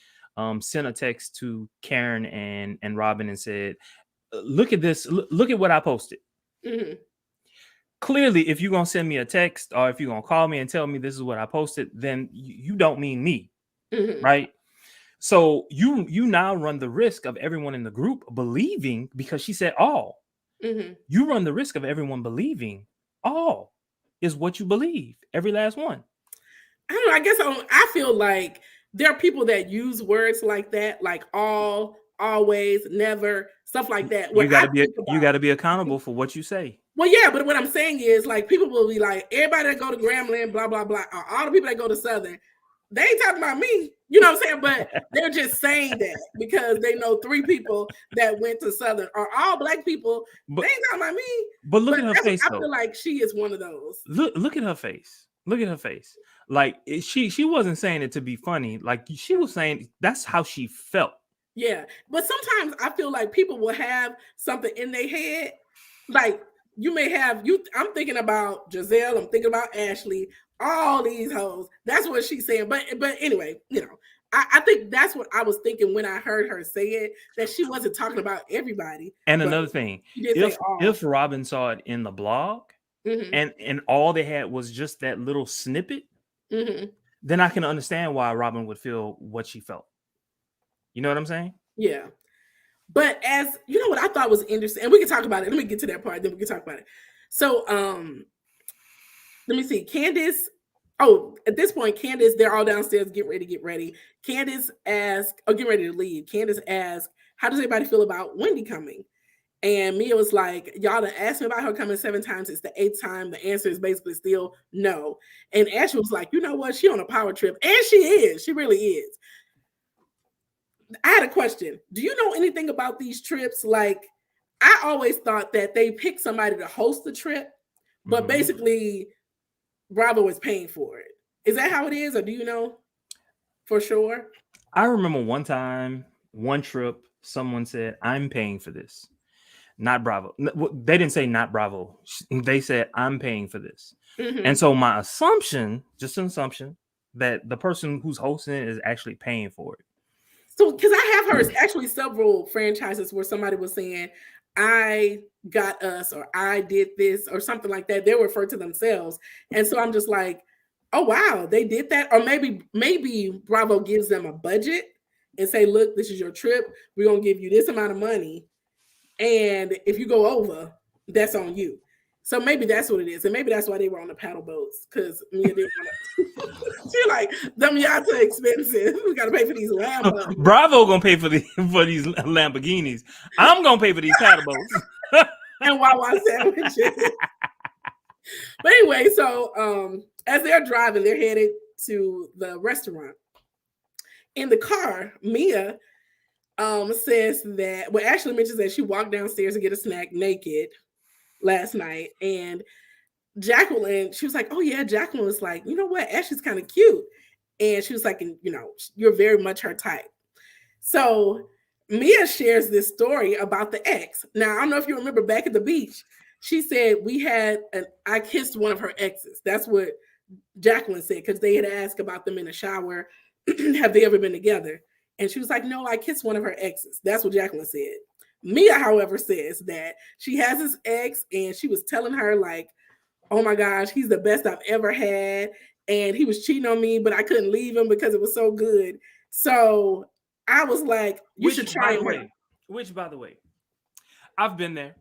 Speaker 1: sent a text to Karen and Robin and said, "Look at this. Look at what I posted." Clearly, if you're gonna send me a text or if you're gonna call me and tell me this is what I posted, then you don't mean me, right? So you now run the risk of everyone in the group believing, because she said all. You run the risk of everyone believing all is what you believe, every last one.
Speaker 2: I don't know. I guess I feel like there are people that use words like that, like all, always, never, stuff like that.
Speaker 1: You got to be accountable for what you say.
Speaker 2: Well, yeah, but what I'm saying is, like, people will be like, everybody that go to Grambling, blah, blah, blah, or all the people that go to Southern, they ain't talking about me. You know what I'm saying? But they're just saying that because they know 3 people that went to Southern, or all Black people. They ain't talking about me.
Speaker 1: But look at her face.
Speaker 2: I feel like she is one of those.
Speaker 1: Look at her face. Look at her face. Like, she wasn't saying it to be funny. Like, she was saying that's how she felt.
Speaker 2: Yeah, but sometimes I feel like people will have something in their head. Like, you may have I'm thinking about Giselle. I'm thinking about Ashley. All these hoes. That's what she's saying. But anyway, I think that's what I was thinking when I heard her say it, that she wasn't talking about everybody.
Speaker 1: And another thing, if Robin saw it in the blog, and all they had was just that little snippet, then I can understand why Robin would feel what she felt. You know what I'm saying?
Speaker 2: Yeah. But as you know, what I thought was interesting, and we can talk about it. Let me get to that part, then we can talk about it. So, let me see. Candace. Oh, at this point, Candace, they're all downstairs. Get ready. Candace asks, oh, get ready to leave. Candace asks, how does everybody feel about Wendy coming? And Mia was like, y'all done asked me about her coming 7 times. It's the 8th time. The answer is basically still no. And Ashley was like, you know what? She on a power trip. And she is. She really is. I had a question. Do you know anything about these trips? Like, I always thought that they pick somebody to host the trip, but basically Bravo is paying for it. Is that how it is? Or do you know for sure?
Speaker 1: I remember one time, one trip, someone said, I'm paying for this. Not Bravo. They didn't say not Bravo. They said, I'm paying for this. And so my assumption, just an assumption, that the person who's hosting it is actually paying for it.
Speaker 2: So, because I have heard actually several franchises where somebody was saying, I got us, or I did this, or something like that. They refer to themselves. And so I'm just like, oh, wow, they did that. Or maybe Bravo gives them a budget and say, look, this is your trip. We're going to give you this amount of money. And if you go over, that's on you. So maybe that's what it is. And maybe that's why they were on the paddle boats, because Mia didn't want to. She's like, them yachts are expensive. We got to pay for these Lambos.
Speaker 1: Bravo going to pay for these Lamborghinis. I'm going to pay for these paddle boats.
Speaker 2: And Wawa sandwiches. But anyway, so as they're driving, they're headed to the restaurant. In the car, Mia says that, well, Ashley mentions that she walked downstairs to get a snack naked last night, and Jacqueline, she was like, oh yeah, Jacqueline was like, you know what, Ashley's kind of cute, and she was like, you know, you're very much her type. So Mia shares this story about the ex. Now, I don't know if you remember back at the beach, she said I kissed one of her exes. That's what Jacqueline said, because they had asked about them in the shower. Have they ever been together? And she was like, no, I kissed one of her exes. That's what Jacqueline said. Mia, however, says that she has this ex and she was telling her like, oh my gosh, he's the best I've ever had. And he was cheating on me, but I couldn't leave him because it was so good. So I was like, you should try it.
Speaker 1: Which, by the way, I've been there.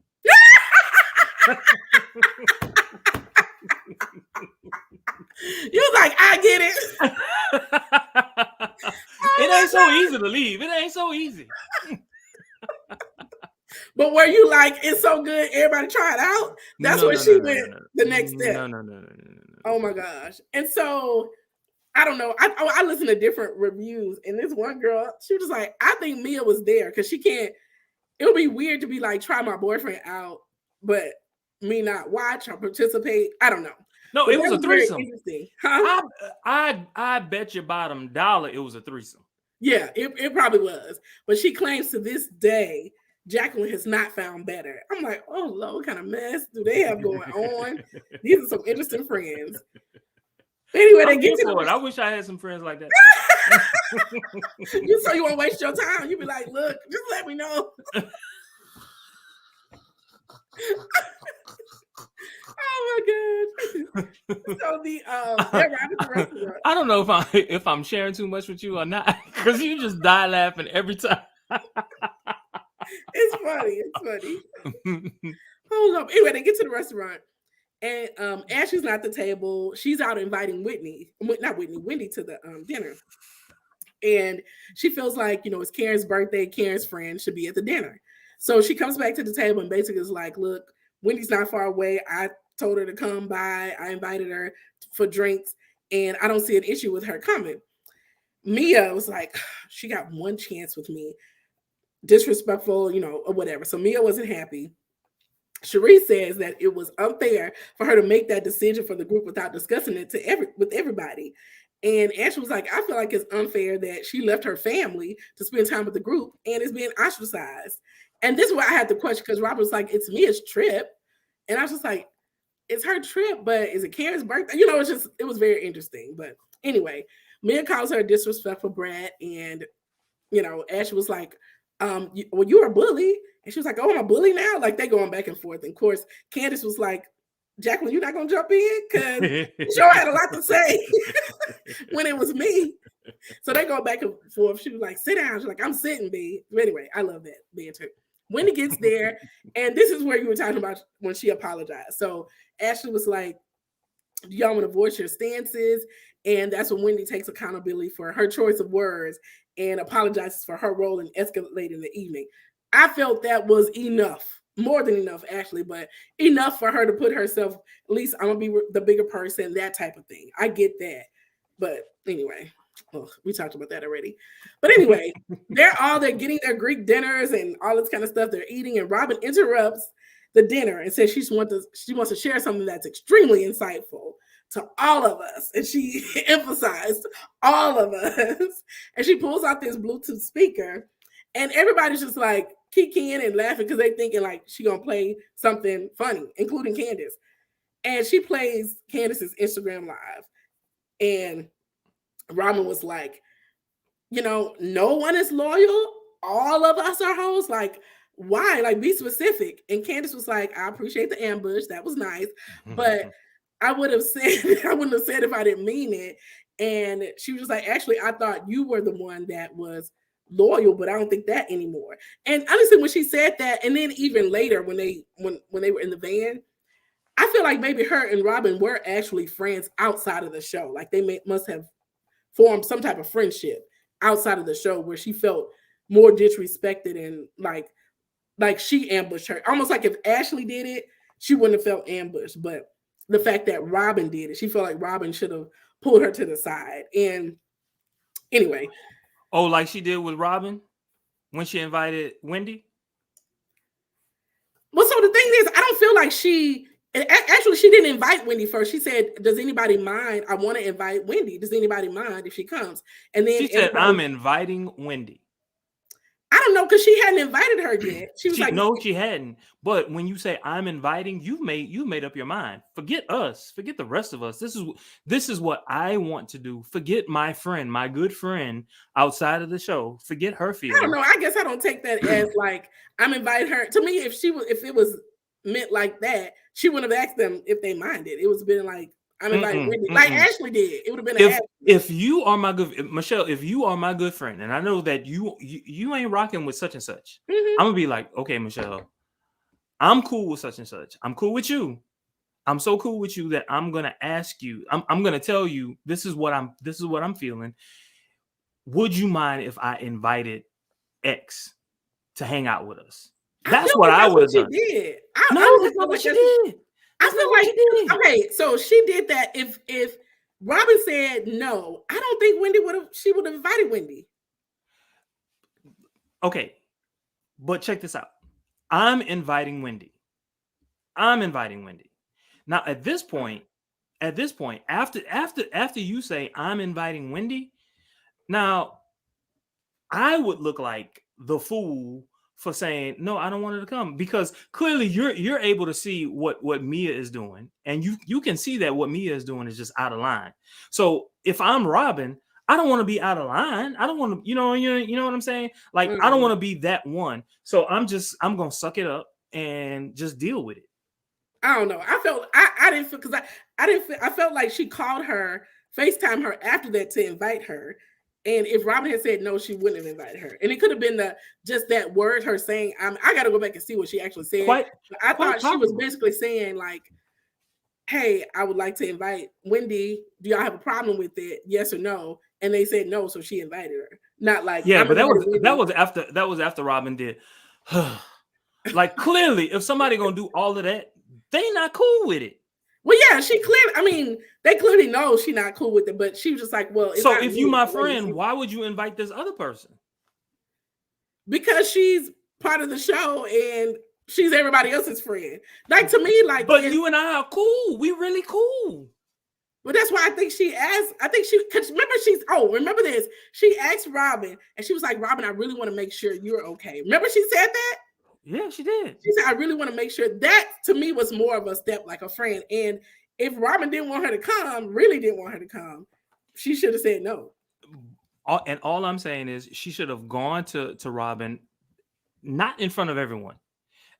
Speaker 2: You was like, I get it.
Speaker 1: It ain't so easy to leave. It ain't so easy.
Speaker 2: But were you like, it's so good, everybody try it out? That's where she went the next step.
Speaker 1: No.
Speaker 2: Oh my gosh. And so, I don't know. I listened to different reviews, and this one girl, she was like, I think Mia was there because she can't, it would be weird to be like, try my boyfriend out, but me not watch or participate. I don't know.
Speaker 1: No,
Speaker 2: but
Speaker 1: it was a threesome.
Speaker 2: Huh?
Speaker 1: I bet your bottom dollar it was a threesome.
Speaker 2: Yeah, it probably was. But she claims to this day, Jacqueline has not found better. I'm like, oh Lord, what kind of mess do they have going on? These are some interesting friends. Anyway, they get to it.
Speaker 1: I wish I had some friends like that.
Speaker 2: So you won't waste your time. You be like, look, just let me know. Oh my god! So they're at the restaurant.
Speaker 1: I don't know if I'm sharing too much with you or not, because you just die laughing every time.
Speaker 2: It's funny. Hold up. Anyway, they get to the restaurant, and Ashley's not at the table. She's out inviting Wendy to the dinner, and she feels like, you know, it's Karen's birthday. Karen's friend should be at the dinner, so she comes back to the table and basically is like, "Look, Wendy's not far away. I told her to come by. I invited her for drinks, and I don't see an issue with her coming." Mia was like, she got one chance with me. Disrespectful, you know, or whatever. So Mia wasn't happy. Cherie says that it was unfair for her to make that decision for the group without discussing it with everybody. And Ashley was like, I feel like it's unfair that she left her family to spend time with the group and is being ostracized. And this is why I had the question, because Robert was like, it's Mia's trip. And I was just like, it's her trip, but is it Karen's birthday? You know, it was very interesting. But anyway, Mia calls her a disrespectful brat. And, you know, Ashley was like, you're a bully. And she was like, oh, I'm a bully now? Like, they going back and forth. And of course, Candace was like, Jacqueline, you're not gonna jump in because you sure had a lot to say when it was me. So they go back and forth. She was like, sit down. She's like, I'm sitting, B. But anyway, I love that banter. Wendy gets there, and this is where you were talking about when she apologized. So Ashley was like, do y'all want to voice your stances? And that's when Wendy takes accountability for her choice of words and apologizes for her role in escalating the evening. I felt that was enough, more than enough, actually, but enough for her to put herself, at least I'm going to be the bigger person, that type of thing. I get that. But anyway, we talked about that already. But anyway, they're getting their Greek dinners and all this kind of stuff. They're eating, and Robin interrupts the dinner and says she wants to share something that's extremely insightful to all of us. And she emphasized all of us. And she pulls out this Bluetooth speaker, and everybody's just like kikiing and laughing because they thinking like she gonna play something funny, including Candace. And she plays Candace's Instagram live. And Robin was like, no one is loyal. All of us are hoes. Like, why? Like, be specific. And Candace was like, I appreciate the ambush. That was nice. But I wouldn't have said if I didn't mean it. And she was just like, actually, I thought you were the one that was loyal, but I don't think that anymore. And honestly, when she said that, and then even later when they were in the van, I feel like maybe her and Robin were actually friends outside of the show. Like they must have formed some type of friendship outside of the show where she felt more disrespected and like she ambushed her. Almost like if Ashley did it, she wouldn't have felt ambushed. But the fact that Robin did it, she felt like Robin should have pulled her to the side. And anyway.
Speaker 1: Oh, like she did with Robin when she invited Wendy?
Speaker 2: Well, so the thing is, I don't feel like she didn't invite Wendy first. She said, does anybody mind? I want to invite Wendy. Does anybody mind if she comes? And then
Speaker 1: she said, I'm inviting Wendy.
Speaker 2: I don't know, because she hadn't invited her yet. She was like,
Speaker 1: no, she hadn't. But when you say I'm inviting, you've made up your mind. Forget us. Forget the rest of us. This is what I want to do. Forget my friend, my good friend outside of the show. Forget her feelings.
Speaker 2: I don't know. I guess I don't take that as like I'm inviting her. To me, if it was meant like that, she wouldn't have asked them if they minded. It was been like, I'm inviting Wendy, like Ashley did. It would have been
Speaker 1: if you are my good Michelle, if you are my good friend, and I know that you ain't rocking with such and such, I'm gonna be like, okay, Michelle, I'm cool with such and such. I'm cool with you. I'm so cool with you that I'm gonna ask you. I'm gonna tell you this is what I'm feeling. Would you mind if I invited X to hang out with us? That's what I would have done.
Speaker 2: Did.
Speaker 1: No, that's not what she did.
Speaker 2: I feel like okay, so she did that. If Robin said no, I don't think Wendy would have invited Wendy.
Speaker 1: Okay, but check this out. I'm inviting Wendy. Now at this point, after you say I'm inviting Wendy, now I would look like the fool for saying no, I don't want her to come, because clearly you're able to see what Mia is doing, and you can see that what Mia is doing is just out of line. So if I'm Robin, I don't want to be out of line. I don't want to, you know what I'm saying? Like I don't want to be that one. So I'm gonna suck it up and just deal with it.
Speaker 2: I don't know. I didn't feel, because I felt like she called her, FaceTime her after that to invite her. And if Robin had said no, she wouldn't have invited her. And it could have been just that word, her saying, I got to go back and see what she actually said. I thought she was basically saying like, hey, I would like to invite Wendy. Do y'all have a problem with it? Yes or no? And they said no, so she invited her. Not like,
Speaker 1: yeah, but that was after Robin did. Like clearly, if somebody gonna do all of that, they not cool with it.
Speaker 2: Well, yeah, they clearly know she's not cool with it, but she was just like, well,
Speaker 1: so if you my friend, why would you invite this other person?
Speaker 2: Because she's part of the show and she's everybody else's friend. Like to me, like,
Speaker 1: but you and I are cool. We really cool.
Speaker 2: But that's why I think she asked. Because remember this. She asked Robin, and she was like, Robin, I really want to make sure you're okay. Remember she said that?
Speaker 1: Yeah, she did.
Speaker 2: She said, I really want to make sure. That to me was more of a step like a friend. And if Robin didn't want her to come, she should have said no.
Speaker 1: And all I'm saying is she should have gone to Robin, not in front of everyone,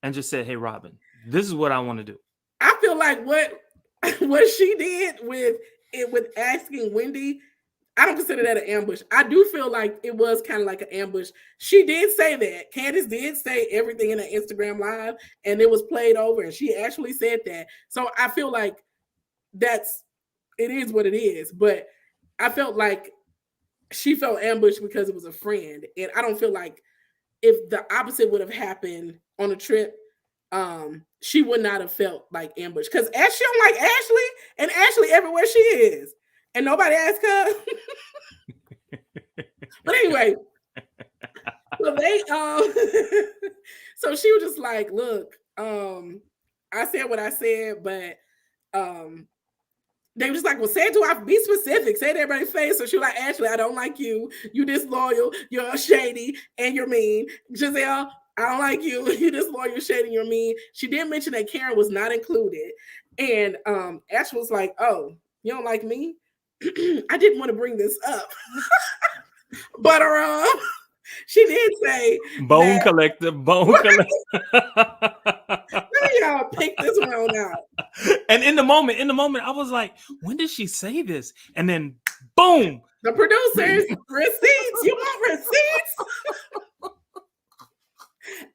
Speaker 1: and just said, hey, Robin, this is what I want to do.
Speaker 2: I feel like what she did with asking Wendy, I don't consider that an ambush. I do feel like it was kind of like an ambush. She did say that. Candace did say everything in her Instagram live, and it was played over, and she actually said that. So I feel like it is what it is. But I felt like she felt ambushed because it was a friend. And I don't feel like if the opposite would have happened on a trip, she would not have felt like ambushed. Because she don't like Ashley, and Ashley everywhere she is. And nobody asked her. But anyway, so they so she was just like, look, I said what I said, but they were just like, well, say it to her, be specific, say it to everybody's face. So she was like, Ashley, I don't like you. You disloyal, you're shady, and you're mean. Giselle, I don't like you. You disloyal, shady, you're mean. She did mention that Karen was not included. And Ashley was like, oh, you don't like me? I didn't want to bring this up. But she did say
Speaker 1: bone collector.
Speaker 2: Let y'all pick this one out.
Speaker 1: And in the moment, I was like, when did she say this? And then boom.
Speaker 2: The producers, receipts. You want receipts?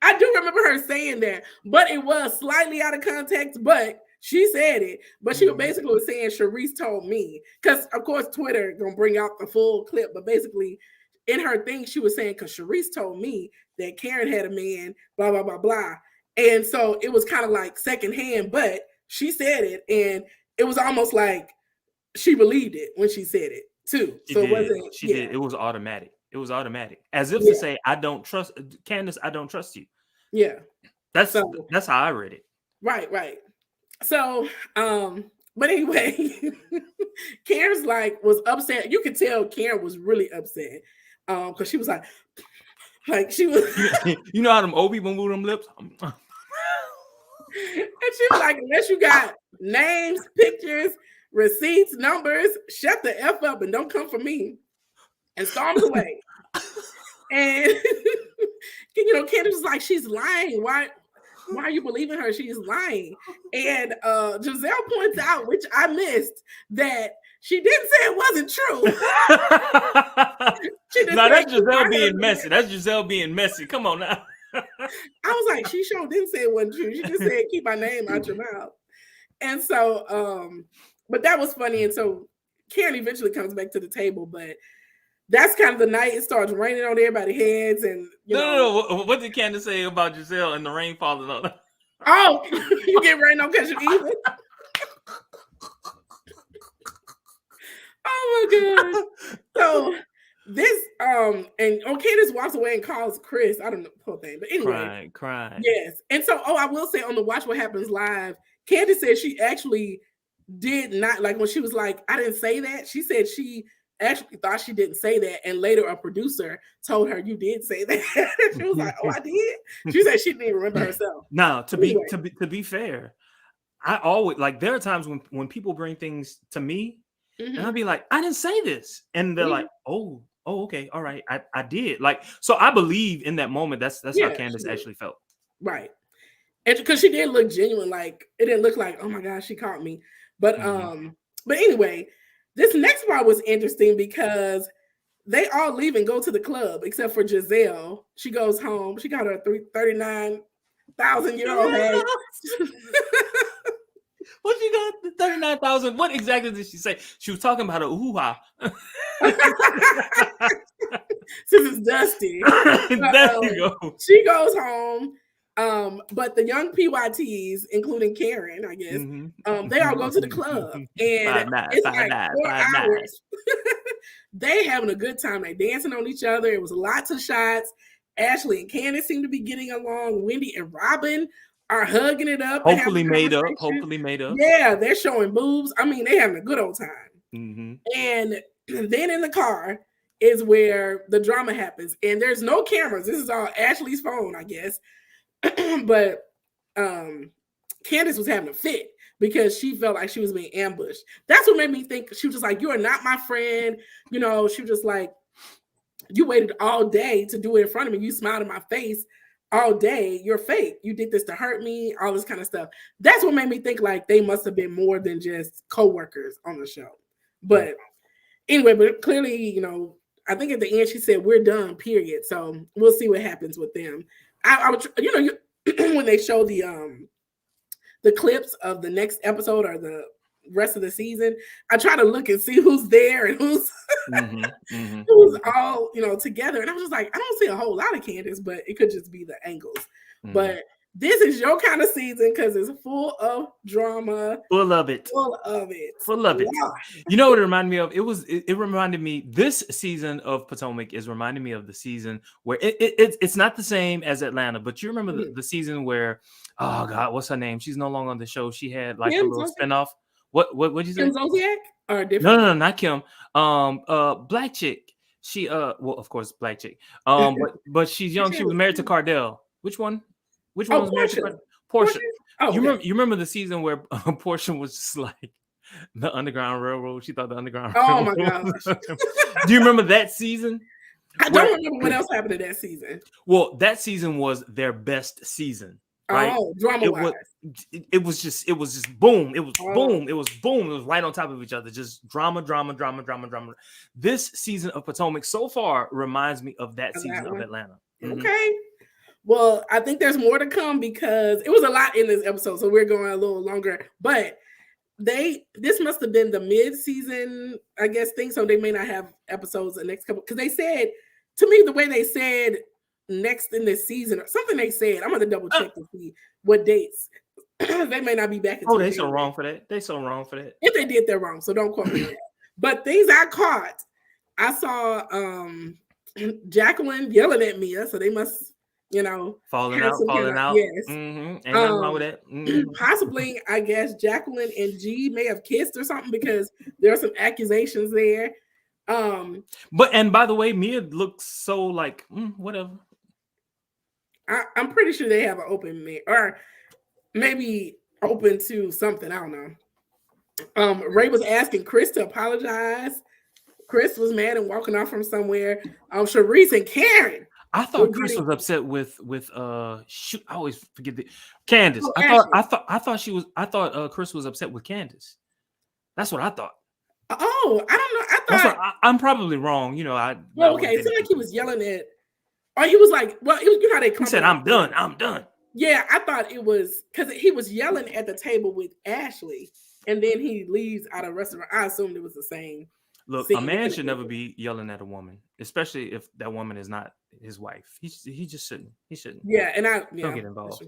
Speaker 2: I do remember her saying that, but it was slightly out of context, but she said it, but she was basically saying Sharice told me, because of course Twitter gonna bring out the full clip, but basically in her thing she was saying, because Sharice told me that Karen had a man, blah blah blah blah, and so it was kind of like secondhand, but she said it, and it was almost like she believed it when she said it too.
Speaker 1: She did. It was automatic. It was automatic, as if to say, I don't trust Candace. I don't trust you.
Speaker 2: Yeah,
Speaker 1: that's how I read it.
Speaker 2: Right. So, but anyway, Karen's was upset. You could tell Karen was really upset. Because she was like she was
Speaker 1: you know how them old people move them lips?
Speaker 2: And she was like, unless you got names, pictures, receipts, numbers, shut the F up and don't come for me. And stormed away. And Candace was like, she's lying. Why are you believing her? She's lying. And Giselle points out, which I missed, that she didn't say it wasn't true.
Speaker 1: Now that's Giselle being messy. That's Giselle being messy. Come on now.
Speaker 2: I was like, she sure didn't say it wasn't true. She just said, keep my name out your mouth. And so, but that was funny. And so Karen eventually comes back to the table, but that's kind of the night. It starts raining on everybody's heads. And
Speaker 1: no. What did Candace say about Giselle and the rain falling on her?
Speaker 2: Oh, you get rained on because you're evil. Oh my god! So this and Candace walks away and calls Chris. I don't know the whole thing, but anyway,
Speaker 1: crying.
Speaker 2: Yes, and so I will say on the Watch What Happens Live, Candace said she actually did not when she was like, I didn't say that. She said she actually thought she didn't say that, and later a producer told her you did say that. She was like, oh, I did. She said she didn't even remember herself.
Speaker 1: Now to be fair, I always there are times when people bring things to me. Mm-hmm. And I'll be like, I didn't say this. And they're like, oh, okay. All right. I did. So I believe in that moment. That's how Candace actually felt.
Speaker 2: Right. And because she did look genuine. It didn't look like, oh my gosh, she caught me. But but anyway, this next part was interesting because they all leave and go to the club except for Giselle. She goes home. She got her 39,000-year-old head.
Speaker 1: What you got? 39,000. What exactly did she say? She was talking about a hoo-ha.
Speaker 2: Since it's dusty.
Speaker 1: There you go.
Speaker 2: She goes home. But the young PYTs, including Karen, I guess, they all go to the club. And it's 4 hours. They having a good time. They dancing on each other. It was lots of shots. Ashley and Candace seem to be getting along. Wendy and Robin are hugging it up.
Speaker 1: Hopefully made up.
Speaker 2: Yeah, they're showing boobs. I mean, they're having a good old time. Mm-hmm. And then in the car is where the drama happens. And there's no cameras. This is all Ashley's phone, I guess. But Candace was having a fit because she felt like she was being ambushed. That's what made me think. She was just like, you are not my friend. She was just like, you waited all day to do it in front of me. You smiled in my face. all day, you're fake. You did this to hurt me, all this kind of stuff. That's what made me think like they must have been more than just co-workers on the show. But anyway, but clearly, I think at the end she said we're done, period. So we'll see what happens with them. I would, when they show the clips of the next episode or the rest of the season, I try to look and see who's there and who's who's all together. And I was just like, I don't see a whole lot of Candace, but it could just be the angles. But this is your kind of season because it's full of drama.
Speaker 1: Full of it. You know what it reminded me of? It reminded me, this season of Potomac is reminding me of the season where it's not the same as Atlanta, but you remember the season where, oh God, what's her name? She's no longer on the show. She had like a little spinoff. What'd you say? Kim Zolciak or different? No, not Kim. Black chick. She well, of course, black chick. But she's young. She was married to Cardell. Which one? Which one was married to Cardell? Portia. Oh, you remember the season where Portia was just like the Underground Railroad? She thought the Underground Railroad.
Speaker 2: Oh my gosh.
Speaker 1: Do you remember that season?
Speaker 2: I don't remember what else happened in that season.
Speaker 1: Well, that season was their best season. Right?
Speaker 2: Oh, drama-wise.
Speaker 1: It was just boom. It was boom. It was boom. It was right on top of each other. Just drama. This season of Potomac so far reminds me of that season of Atlanta.
Speaker 2: Okay. Well, I think there's more to come because it was a lot in this episode, so we're going a little longer. But this must have been the mid-season, I guess, thing. So they may not have episodes the next couple, because they said to me the way they said next in this season or something they said. I'm gonna double check to see what dates. They may not be back.
Speaker 1: They so wrong for that.
Speaker 2: If they did, they're wrong. So don't quote me on that. But things I caught, I saw Jacqueline yelling at Mia, so they must.
Speaker 1: Falling out.
Speaker 2: Yes.
Speaker 1: Ain't nothing wrong with that.
Speaker 2: Possibly, I guess Jacqueline and G may have kissed or something because there are some accusations there.
Speaker 1: And by the way, Mia looks so like whatever.
Speaker 2: I'm pretty sure they have an open or maybe open to something. I don't know. Ray was asking Chris to apologize. Chris was mad and walking off from somewhere. Sharice and Karen.
Speaker 1: I thought Chris was upset with shoot. I always forget Candace. I thought Chris was upset with Candace. That's what I thought.
Speaker 2: Oh, I don't know.
Speaker 1: I'm probably wrong.
Speaker 2: Okay. It seemed like he was yelling at, or he was like, well, it was, how they.
Speaker 1: He said, "I'm done."
Speaker 2: Yeah, I thought it was because he was yelling at the table with Ashley, and then he leaves out of the restaurant. I assumed it was the same.
Speaker 1: Look, a man should never be yelling at a woman, especially if that woman is not his wife. He just shouldn't. He shouldn't.
Speaker 2: Yeah, and
Speaker 1: don't get involved.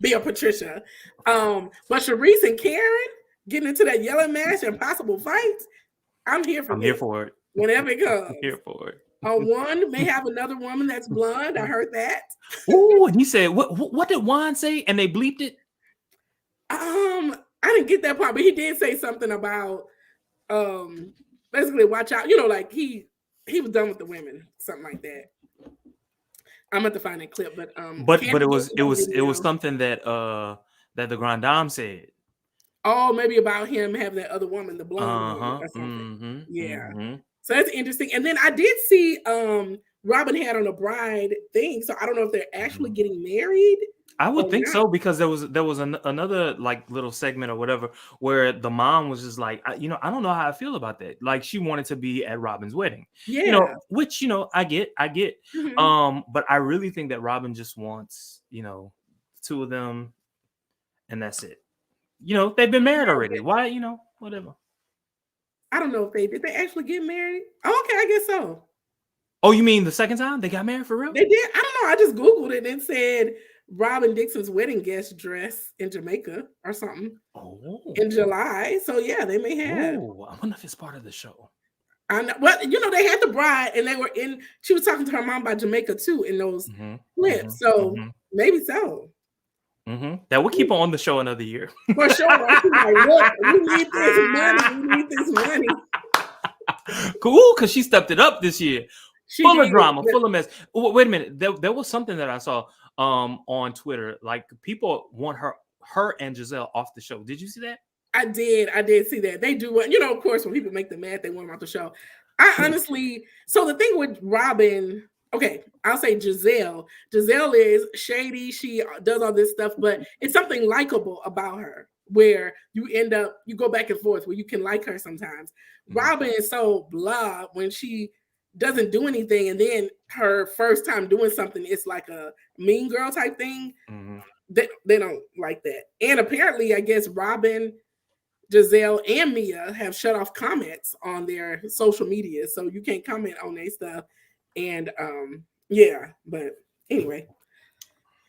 Speaker 2: Be a Patricia. But Sharice and Karen getting into that yelling match and possible fights. I'm here for it. Whenever it comes.
Speaker 1: I'm here for it.
Speaker 2: One may have another woman that's blonde. I heard that.
Speaker 1: Oh, and he said, "What did Juan say?" And they bleeped it.
Speaker 2: I didn't get that part, but he did say something about basically watch out. Like he was done with the women, something like that. I'm going to find that clip, but
Speaker 1: it was something that the Grand Dame said.
Speaker 2: Oh, maybe about him having that other woman, the blonde woman or something. Yeah. So that's interesting. And then I did see Robin had on a bride thing, so I don't know if they're actually getting married.
Speaker 1: I would think so, because there was another like little segment or whatever where the mom was just like, I don't know how I feel about that. Like she wanted to be at Robin's wedding, which I get. But I really think that Robin just wants two of them, and that's it. They've been married already. Why whatever.
Speaker 2: I don't know if did they actually get married. Oh, okay, I guess so.
Speaker 1: Oh, you mean the second time they got married for real?
Speaker 2: They did. I don't know. I just Googled it and said Robin Dixon's wedding guest dress in Jamaica or something.
Speaker 1: Oh,
Speaker 2: in July. So yeah, they may have.
Speaker 1: Oh, I wonder if it's part of the show.
Speaker 2: I know. Well, they had the bride, and they were in. She was talking to her mom about Jamaica too in those clips. So maybe so.
Speaker 1: That will keep on the show another year.
Speaker 2: For sure. Like, look, we need this money.
Speaker 1: Cool, because she stepped it up this year. Full of drama, full of mess. Wait a minute. There was something that I saw on Twitter. Like people want her and Giselle off the show. Did you see that?
Speaker 2: I did see that. They do what, of course, when people make them mad, they want them off the show. I honestly, so the thing with Robin, okay, I'll say Giselle. Giselle is shady. She does all this stuff, but it's something likable about her where you go back and forth where you can like her sometimes. Robin is so blah when she doesn't do anything, and then her first time doing something, it's like a mean girl type thing. They don't like that. And apparently, I guess Robin, Giselle, and Mia have shut off comments on their social media, so you can't comment on their stuff. And yeah, but anyway.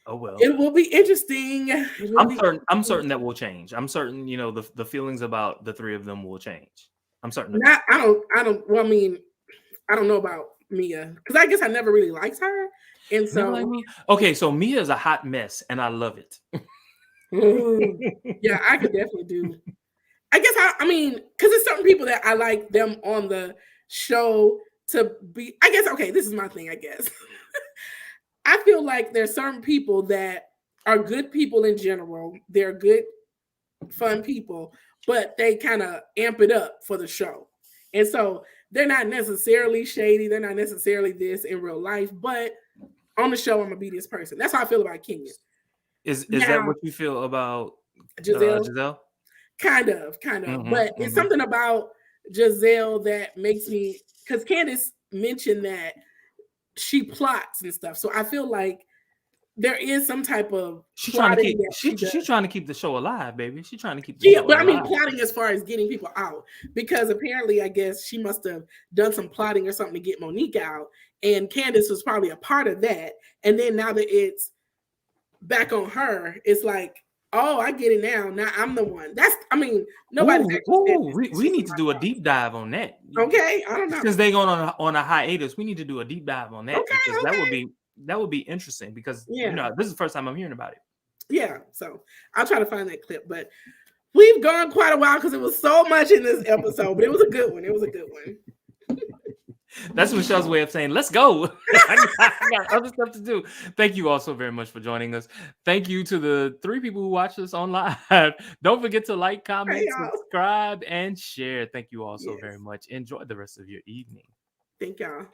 Speaker 1: Oh well.
Speaker 2: It will be interesting.
Speaker 1: I'm certain that will change. I'm certain, you know, the feelings about the three of them will change. I'm certain.
Speaker 2: I don't well, I mean, I don't know about Mia because I guess I never really liked her. And so
Speaker 1: like me. Okay, so Mia is a hot mess and I love it.
Speaker 2: Yeah, I could definitely do. I guess I mean, because there's certain people that I like them on the show to be. I guess okay, this is my thing. I guess I feel like there's certain people that are good people in general. They're good, fun people, but they kind of amp it up for the show, and so they're not necessarily shady. They're not necessarily this in real life, but on the show, I'm gonna be this person. That's how I feel about Kenya.
Speaker 1: Is that what you feel about
Speaker 2: Giselle? Kind of. But it's something about Giselle that makes me, because Candace mentioned that she plots and stuff. So I feel like there is some type of
Speaker 1: she's trying to keep the show alive, baby. She's trying to keep the show
Speaker 2: but
Speaker 1: alive.
Speaker 2: I mean plotting as far as getting people out, because apparently I guess she must have done some plotting or something to get Monique out, and Candace was probably a part of that. And then now that it's back on her, it's like, oh, I get it now. Now I'm the one. Nobody's
Speaker 1: we need to do a deep dive on that.
Speaker 2: Okay, I don't know.
Speaker 1: Since they going on a hiatus, we need to do a deep dive on that.
Speaker 2: Okay.
Speaker 1: That would be interesting because you know this is the first time I'm hearing about it.
Speaker 2: Yeah, so I'll try to find that clip. But we've gone quite a while because it was so much in this episode, but it was a good one.
Speaker 1: That's Michelle's way of saying, let's go. I got other stuff to do. Thank you all so very much for joining us. Thank you to the 3 people who watched us on live. Don't forget to like, comment, subscribe, and share. Thank you all so very much. Enjoy the rest of your evening.
Speaker 2: Thank y'all.